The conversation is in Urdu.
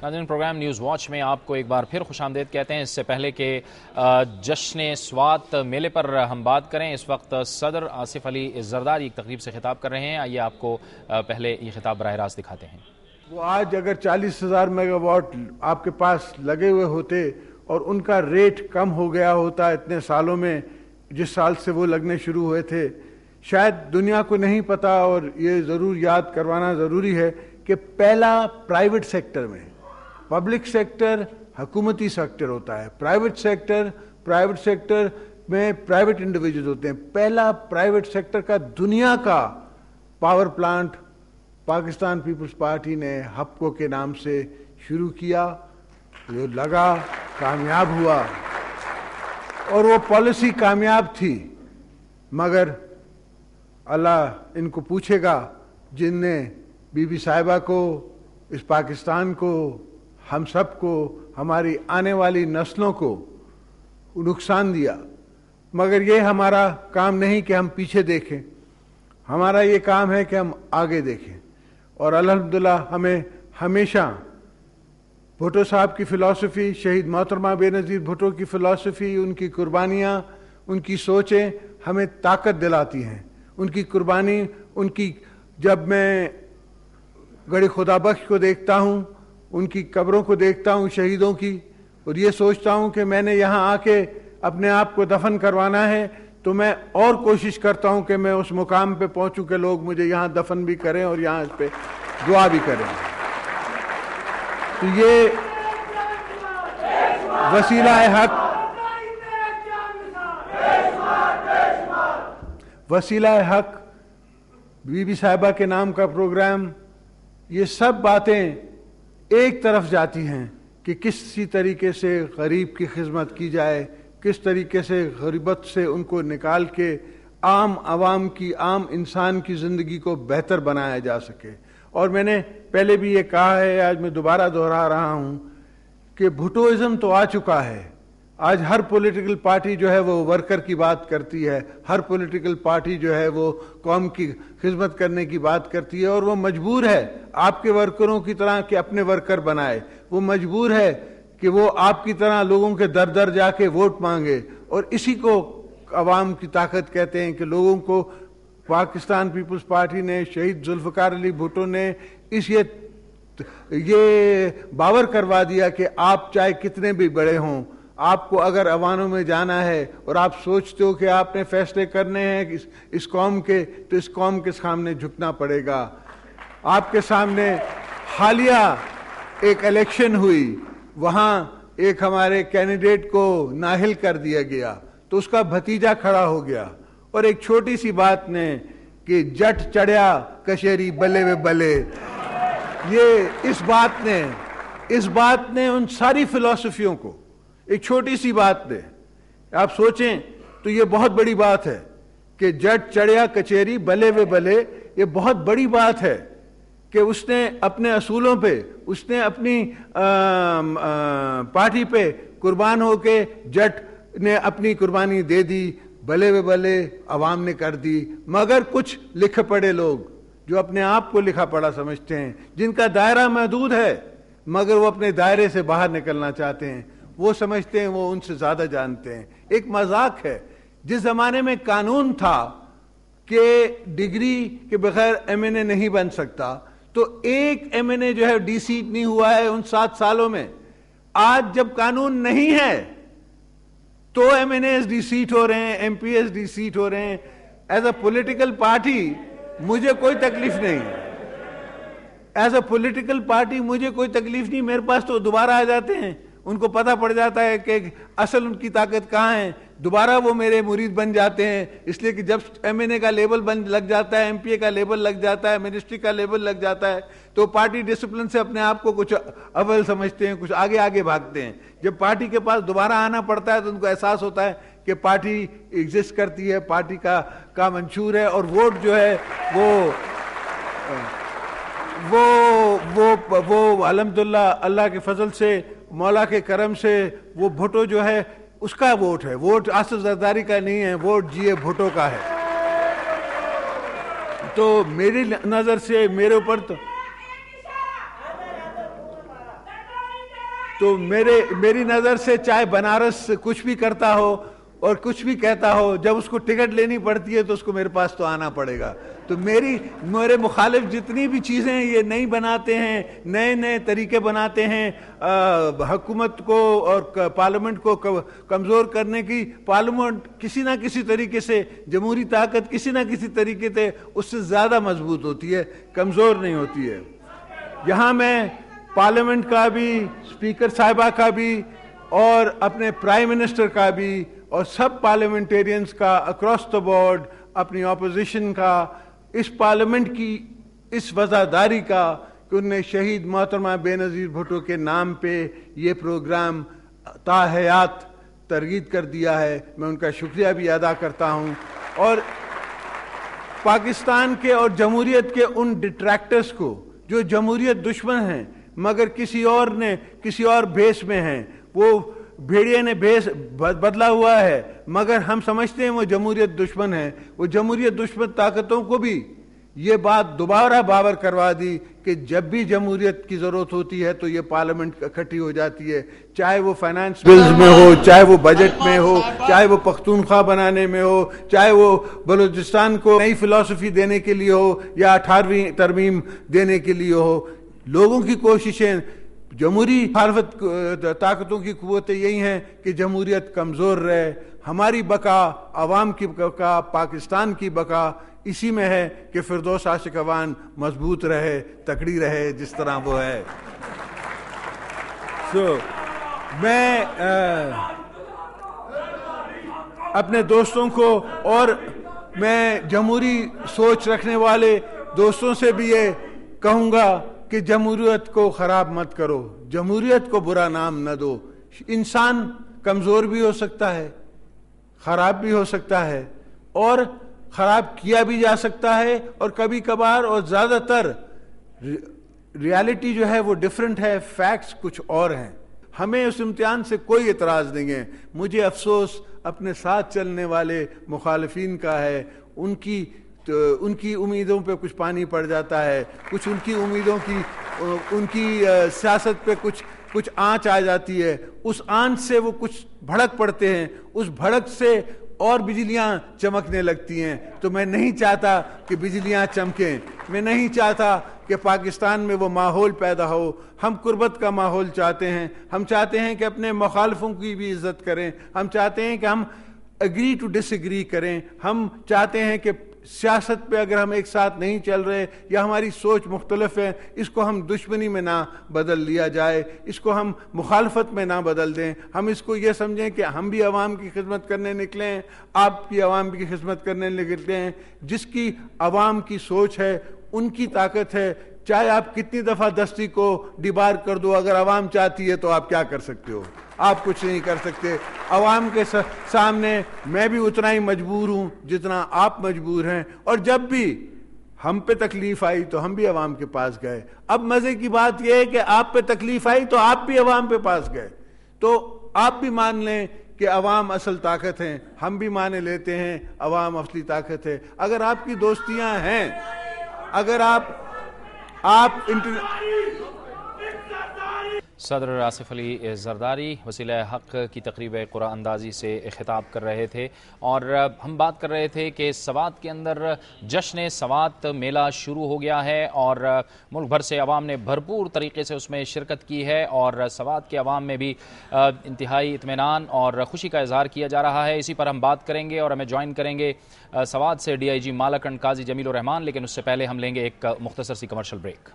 ناظرین، پروگرام نیوز واچ میں آپ کو ایک بار پھر خوش آمدید کہتے ہیں۔ اس سے پہلے کہ جشن سوات میلے پر ہم بات کریں، اس وقت صدر آصف علی زرداری ایک تقریب سے خطاب کر رہے ہیں۔ آئیے آپ کو پہلے یہ خطاب براہ راست دکھاتے ہیں۔ وہ آج اگر 40,000 میگا واٹ آپ کے پاس لگے ہوئے ہوتے اور ان کا ریٹ کم ہو گیا ہوتا اتنے سالوں میں جس سال سے وہ لگنے شروع ہوئے تھے، شاید دنیا کو نہیں پتا، اور یہ ضرور یاد کروانا ضروری ہے کہ پہلا پرائیویٹ سیکٹر میں، پبلک سیکٹر حکومتی سیکٹر ہوتا ہے، پرائیویٹ سیکٹر میں پرائیویٹ انڈیویجول ہوتے ہیں، پہلا پرائیویٹ سیکٹر کا دنیا کا پاور پلانٹ پاکستان پیپلز پارٹی نے ہپکو کے نام سے شروع کیا، جو لگا، کامیاب ہوا، اور وہ پالیسی کامیاب تھی، مگر اللہ ان کو پوچھے گا جن نے بی بی صاحبہ کو، اس پاکستان کو، ہم سب کو، ہماری آنے والی نسلوں کو نقصان دیا۔ مگر یہ ہمارا کام نہیں کہ ہم پیچھے دیکھیں، ہمارا یہ کام ہے کہ ہم آگے دیکھیں، اور الحمدللہ ہمیں ہمیشہ بھٹو صاحب کی فلسفی، شہید محترمہ بے نظیر بھٹو کی فلسفی، ان کی قربانیاں، ان کی سوچیں ہمیں طاقت دلاتی ہیں۔ ان کی قربانی، ان کی، جب میں گڑھی خدا بخش کو دیکھتا ہوں، ان کی قبروں کو دیکھتا ہوں شہیدوں کی، اور یہ سوچتا ہوں کہ میں نے یہاں آ کے اپنے آپ کو دفن کروانا ہے، تو میں اور کوشش کرتا ہوں کہ میں اس مقام پہ پہنچوں کہ لوگ مجھے یہاں دفن بھی کریں اور یہاں اس پہ دعا بھی کریں۔ تو یہ وسیلہ حق بی بی صاحبہ کے نام کا پروگرام، یہ سب باتیں ایک طرف جاتی ہیں کہ کسی طریقے سے غریب کی خدمت کی جائے، کس طریقے سے غربت سے ان کو نکال کے عام عوام کی، عام انسان کی زندگی کو بہتر بنایا جا سکے۔ اور میں نے پہلے بھی یہ کہا ہے، آج میں دوبارہ دہرا رہا ہوں کہ بھٹوازم تو آ چکا ہے۔ آج ہر پولیٹیکل پارٹی جو ہے وہ ورکر کی بات کرتی ہے، ہر پولیٹیکل پارٹی جو ہے وہ قوم کی خدمت کرنے کی بات کرتی ہے، اور وہ مجبور ہے آپ کے ورکروں کی طرح کہ اپنے ورکر بنائے، وہ مجبور ہے کہ وہ آپ کی طرح لوگوں کے در در جا کے ووٹ مانگے، اور اسی کو عوام کی طاقت کہتے ہیں کہ لوگوں کو پاکستان پیپلز پارٹی نے، شہید ذوالفقار علی بھٹو نے یہ باور کروا دیا کہ آپ چاہے کتنے بھی بڑے ہوں، آپ کو اگر عوانوں میں جانا ہے اور آپ سوچتے ہو کہ آپ نے فیصلے کرنے ہیں اس قوم کے، تو اس قوم کے سامنے جھکنا پڑے گا۔ آپ کے سامنے حالیہ ایک الیکشن ہوئی، وہاں ایک ہمارے کینڈیڈیٹ کو نااہل کر دیا گیا، تو اس کا بھتیجا کھڑا ہو گیا، اور ایک چھوٹی سی بات نے کہ جٹ چڑھیا کشیری بلے و بلے، یہ اس بات نے ان ساری فلسفیوں کو، ایک چھوٹی سی بات نے، آپ سوچیں تو یہ بہت بڑی بات ہے کہ جٹ چڑھیا کچہری بلے و بلے، یہ بہت بڑی بات ہے کہ اس نے اپنے اصولوں پہ، اس نے اپنی پارٹی پہ قربان ہو کے، جٹ نے اپنی قربانی دے دی، بلے و بلے عوام نے کر دی۔ مگر کچھ لکھے پڑھے لوگ جو اپنے آپ کو لکھا پڑھا سمجھتے ہیں، جن کا دائرہ محدود ہے مگر وہ اپنے دائرے سے باہر نکلنا چاہتے ہیں، وہ سمجھتے ہیں وہ ان سے زیادہ جانتے ہیں۔ ایک مذاق ہے، جس زمانے میں قانون تھا کہ ڈگری کے بغیر ایم این اے نہیں بن سکتا، تو ایک ایم این اے جو ہے ڈی سیٹ نہیں ہوا ہے ان 7 سالوں میں۔ آج جب قانون نہیں ہے تو M N A deseat ہو رہے ہیں، M P S deseat ہو رہے ہیں۔ ایز اے پولیٹیکل پارٹی مجھے کوئی تکلیف نہیں، ایز اے پولیٹیکل پارٹی مجھے کوئی تکلیف نہیں، میرے پاس تو دوبارہ آ جاتے ہیں، ان کو پتہ پڑ جاتا ہے کہ اصل ان کی طاقت کہاں ہے، دوبارہ وہ میرے مرید بن جاتے ہیں، اس لیے کہ جب ایم این اے کا لیبل لگ جاتا ہے، ایم پی اے کا لیبل لگ جاتا ہے، منسٹری کا لیبل لگ جاتا ہے، تو پارٹی ڈسپلن سے اپنے آپ کو کچھ اول سمجھتے ہیں، کچھ آگے بھاگتے ہیں۔ جب پارٹی کے پاس دوبارہ آنا پڑتا ہے تو ان کو احساس ہوتا ہے کہ پارٹی ایگزسٹ کرتی ہے، پارٹی کا منشور ہے، اور ووٹ جو ہے وہ الحمدللہ اللہ کے فضل سے، مولا کے کرم سے، وہ بھٹو جو ہے اس کا ووٹ ہے، ووٹ آصف زرداری کا نہیں ہے، ووٹ جی اے بھٹو کا ہے۔ تو میری نظر سے، میرے اوپر تو تو میری نظر سے چاہے بنارس کچھ بھی کرتا ہو اور کچھ بھی کہتا ہو، جب اس کو ٹکٹ لینی پڑتی ہے تو اس کو میرے پاس تو آنا پڑے گا. تو میرے مخالف جتنی بھی چیزیں یہ نئی بناتے ہیں، نئے طریقے بناتے ہیں حکومت کو اور پارلیمنٹ کو کمزور کرنے کی، پارلیمنٹ کسی نہ کسی طریقے سے، جمہوری طاقت کسی نہ کسی طریقے سے اس سے زیادہ مضبوط ہوتی ہے، کمزور نہیں ہوتی ہے. یہاں میں پارلیمنٹ کا بھی، اسپیکر صاحبہ کا بھی، اور اپنے پرائم منسٹر کا بھی، اور سب پارلیمنٹیرینز کا اکراس دا بورڈ، اپنی اپوزیشن کا، اس پارلیمنٹ کی اس وفاداری کا کہ انہوں نے شہید محترمہ بے نظیر بھٹو کے نام پہ یہ پروگرام تا حیات ترغیب کر دیا ہے. میں ان کا شکریہ بھی ادا کرتا ہوں. اور پاکستان کے اور جمہوریت کے ان ڈٹریکٹرز کو جو جمہوریت دشمن ہیں مگر کسی اور بھیس میں ہیں، وہ بھیڑیے نے بھیس بدلا ہوا ہے مگر ہم سمجھتے ہیں وہ جمہوریت دشمن ہے. وہ جمہوریت دشمن طاقتوں کو بھی یہ بات دوبارہ باور کروا دی کہ جب بھی جمہوریت کی ضرورت ہوتی ہے تو یہ پارلیمنٹ اکٹھی ہو جاتی ہے، چاہے وہ فائنانس بلز میں ہو، چاہے وہ بجٹ میں ہو، چاہے وہ پختونخوا بنانے میں ہو، چاہے وہ بلوچستان کو نئی فلسفی دینے کے لیے ہو یا 18ویں ترمیم دینے کے لیے ہو. لوگوں کی کوششیں، جمہوری مخالفت طاقتوں کی قوتیں یہی ہیں کہ جمہوریت کمزور رہے. ہماری بقا، عوام کی بقا، پاکستان کی بقا اسی میں ہے کہ فردوس عاشق اوان مضبوط رہے، تکڑی رہے جس طرح وہ ہے. میں اپنے دوستوں کو اور میں جمہوری سوچ رکھنے والے دوستوں سے بھی یہ کہوں گا کہ جمہوریت کو خراب مت کرو، جمہوریت کو برا نام نہ دو. انسان کمزور بھی ہو سکتا ہے، خراب بھی ہو سکتا ہے، اور خراب کیا بھی جا سکتا ہے، اور کبھی کبھار اور زیادہ تر ریالٹی جو ہے وہ ڈیفرنٹ ہے، فیکٹس کچھ اور ہیں. ہمیں اس امتحان سے کوئی اعتراض نہیں ہے. مجھے افسوس اپنے ساتھ چلنے والے مخالفین کا ہے. ان کی امیدوں پہ کچھ پانی پڑ جاتا ہے، کچھ ان کی امیدوں کی، ان کی سیاست پہ کچھ آنچ آ جاتی ہے. اس آنچ سے وہ کچھ بھڑک پڑتے ہیں، اس بھڑک سے اور بجلیاں چمکنے لگتی ہیں. تو میں نہیں چاہتا کہ بجلیاں چمکیں، میں نہیں چاہتا کہ پاکستان میں وہ ماحول پیدا ہو. ہم قربت کا ماحول چاہتے ہیں. ہم چاہتے ہیں کہ اپنے مخالفوں کی بھی عزت کریں. ہم چاہتے ہیں کہ ہم اگری ٹو ڈس ایگری کریں. ہم چاہتے ہیں کہ سیاست پہ اگر ہم ایک ساتھ نہیں چل رہے یا ہماری سوچ مختلف ہے، اس کو ہم دشمنی میں نہ بدل لیا جائے، اس کو ہم مخالفت میں نہ بدل دیں. ہم اس کو یہ سمجھیں کہ ہم بھی عوام کی خدمت کرنے نکلے ہیں، آپ بھی عوام کی خدمت کرنے نکلتے ہیں. جس کی عوام کی سوچ ہے ان کی طاقت ہے. چاہے آپ کتنی دفعہ دستی کو ڈیبار کر دو، اگر عوام چاہتی ہے تو آپ کیا کر سکتے ہو؟ آپ کچھ نہیں کر سکتے. عوام کے سامنے میں بھی اتنا ہی مجبور ہوں جتنا آپ مجبور ہیں. اور جب بھی ہم پہ تکلیف آئی تو ہم بھی عوام کے پاس گئے. اب مزے کی بات یہ ہے کہ آپ پہ تکلیف آئی تو آپ بھی عوام پہ پاس گئے. تو آپ بھی مان لیں کہ عوام اصل طاقت ہیں. ہم بھی مان لیتے ہیں عوام اصلی طاقت ہے. اگر آپ کی دوستیاں ہیں، اگر آپ صدر آصف علی زرداری وسیلہ حق کی تقریب قرآن اندازی سے خطاب کر رہے تھے، اور ہم بات کر رہے تھے کہ سوات کے اندر جشن سوات میلہ شروع ہو گیا ہے، اور ملک بھر سے عوام نے بھرپور طریقے سے اس میں شرکت کی ہے، اور سوات کے عوام میں بھی انتہائی اطمینان اور خوشی کا اظہار کیا جا رہا ہے. اسی پر ہم بات کریں گے، اور ہمیں جوائن کریں گے سوات سے DIG مالاکنڈ قاضی جمیل الرحمان. لیکن اس سے پہلے ہم لیں گے ایک مختصر سی کمرشل بریک.